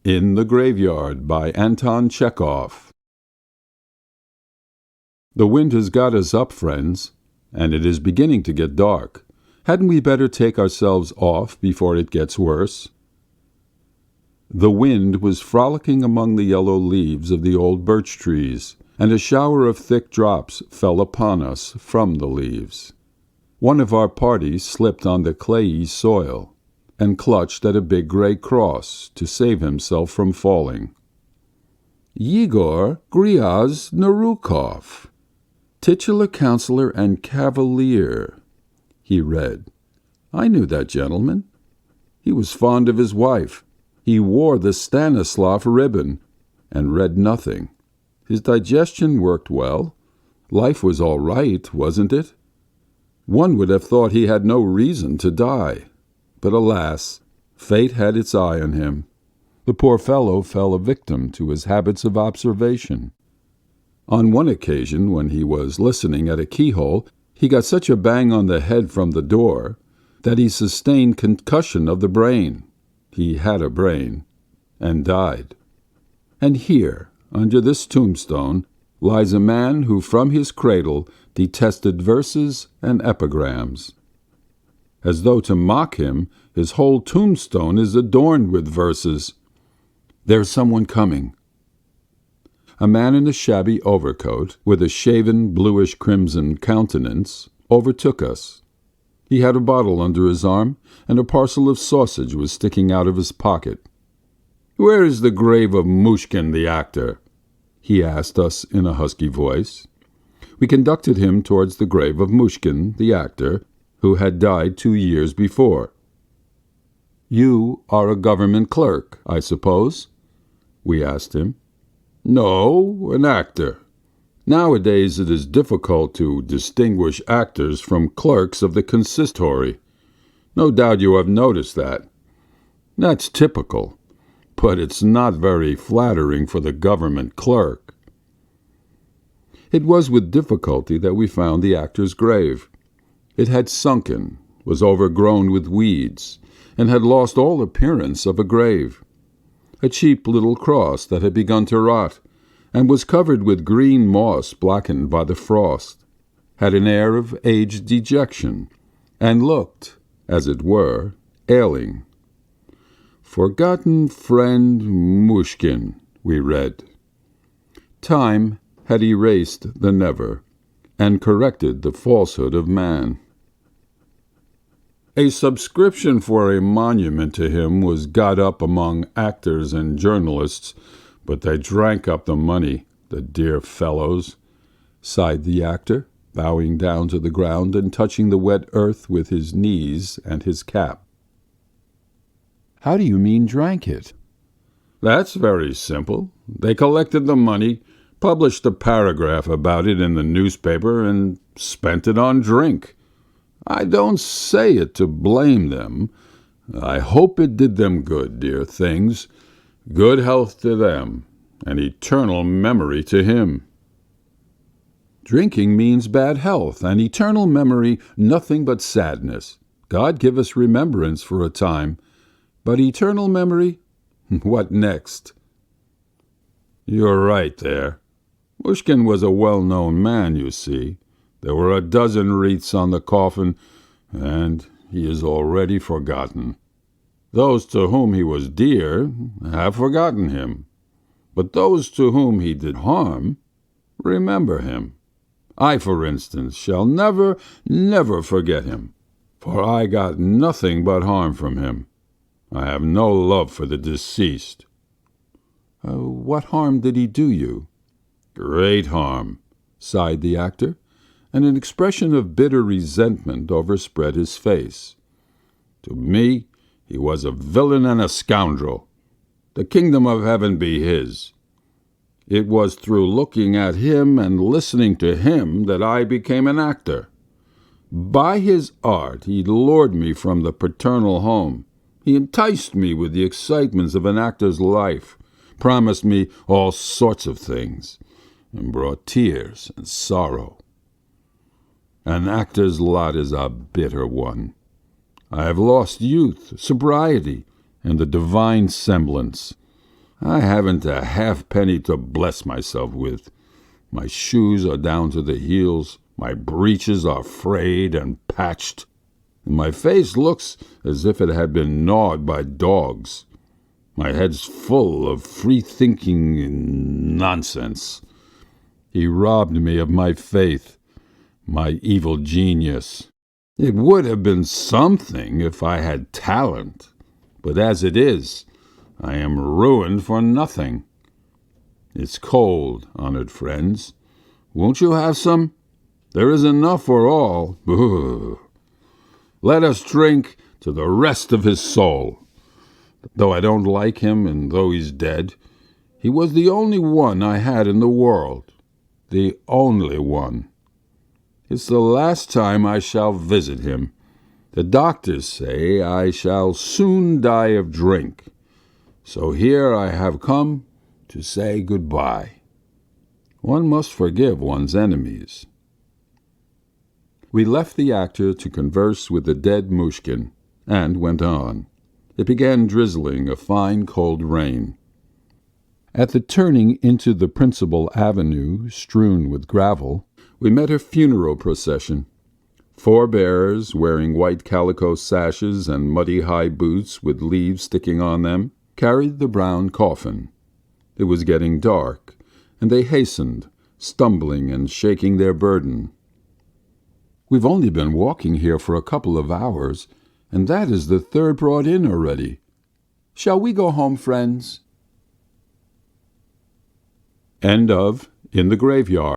In the Graveyard by Anton Chekhov. The wind has got us up, friends, and it is beginning to get dark. Hadn't we better take ourselves off before it gets worse? The wind was frolicking among the yellow leaves of the old birch trees, and a shower of thick drops fell upon us from the leaves. One of our party slipped on the clayey soil and clutched at a big gray cross to save himself from falling. Yegor Gryaz Narukov, titular councillor and cavalier, he read. I knew that gentleman. He was fond of his wife. He wore the Stanislav ribbon and read nothing. His digestion worked well. Life was all right, wasn't it? One would have thought he had no reason to die. But alas, fate had its eye on him. The poor fellow fell a victim to his habits of observation. On one occasion, when he was listening at a keyhole, he got such a bang on the head from the door that he sustained concussion of the brain. He had a brain, and died. And here, under this tombstone, lies a man who from his cradle detested verses and epigrams. As though to mock him, his whole tombstone is adorned with verses. There's someone coming. A man in a shabby overcoat, with a shaven bluish-crimson countenance, overtook us. He had a bottle under his arm, and a parcel of sausage was sticking out of his pocket. "Where is the grave of Mushkin, the actor?" he asked us in a husky voice. We conducted him towards the grave of Mushkin, the actor, who had died 2 years before. "You are a government clerk, I suppose?" we asked him. "No, an actor. Nowadays it is difficult to distinguish actors from clerks of the consistory. No doubt you have noticed that. That's typical, but it's not very flattering for the government clerk." It was with difficulty that we found the actor's grave. It had sunken, was overgrown with weeds, and had lost all appearance of a grave. A cheap little cross that had begun to rot, and was covered with green moss blackened by the frost, had an air of aged dejection, and looked, as it were, ailing. "Forgotten friend Mushkin," we read. Time had erased the never, and corrected the falsehood of man. A subscription for a monument to him was got up among actors and journalists, but they drank up the money, the dear fellows, sighed the actor, bowing down to the ground and touching the wet earth with his knees and his cap. "How do you mean drank it?" "That's very simple. They collected the money, published a paragraph about it in the newspaper, and spent it on drink. I don't say it to blame them. I hope it did them good, dear things. Good health to them, and eternal memory to him." "Drinking means bad health, and eternal memory nothing but sadness. God give us remembrance for a time, but eternal memory? What next?" "You're right there. Mushkin was a well-known man, you see. There were a dozen wreaths on the coffin, and he is already forgotten. Those to whom he was dear have forgotten him, but those to whom he did harm remember him. I, for instance, shall never, never forget him, for I got nothing but harm from him. I have no love for the deceased." "What harm did he do you?" "Great harm," sighed the actor, and an expression of bitter resentment overspread his face. "To me, he was a villain and a scoundrel. The kingdom of heaven be his. It was through looking at him and listening to him that I became an actor. By his art he lured me from the paternal home. He enticed me with the excitements of an actor's life, promised me all sorts of things, and brought tears and sorrow. An actor's lot is a bitter one. I have lost youth, sobriety, and the divine semblance. I haven't a halfpenny to bless myself with. My shoes are down to the heels, my breeches are frayed and patched, and my face looks as if it had been gnawed by dogs. My head's full of free-thinking nonsense. He robbed me of my faith, my evil genius. It would have been something if I had talent, but as it is, I am ruined for nothing. It's cold, honored friends. Won't you have some? There is enough for all. Let us drink to the rest of his soul. Though I don't like him and though he's dead, he was the only one I had in the world. The only one. It's the last time I shall visit him. The doctors say I shall soon die of drink. So here I have come to say goodbye. One must forgive one's enemies. We left the actor to converse with the dead Mushkin, and went on. It began drizzling a fine cold rain. At the turning into the principal avenue, strewn with gravel, we met a funeral procession. 4 bearers, wearing white calico sashes and muddy high boots with leaves sticking on them, carried the brown coffin. It was getting dark, and they hastened, stumbling and shaking their burden. We've only been walking here for a couple of hours, and that is the 3rd brought in already. Shall we go home, friends? End of In the Graveyard.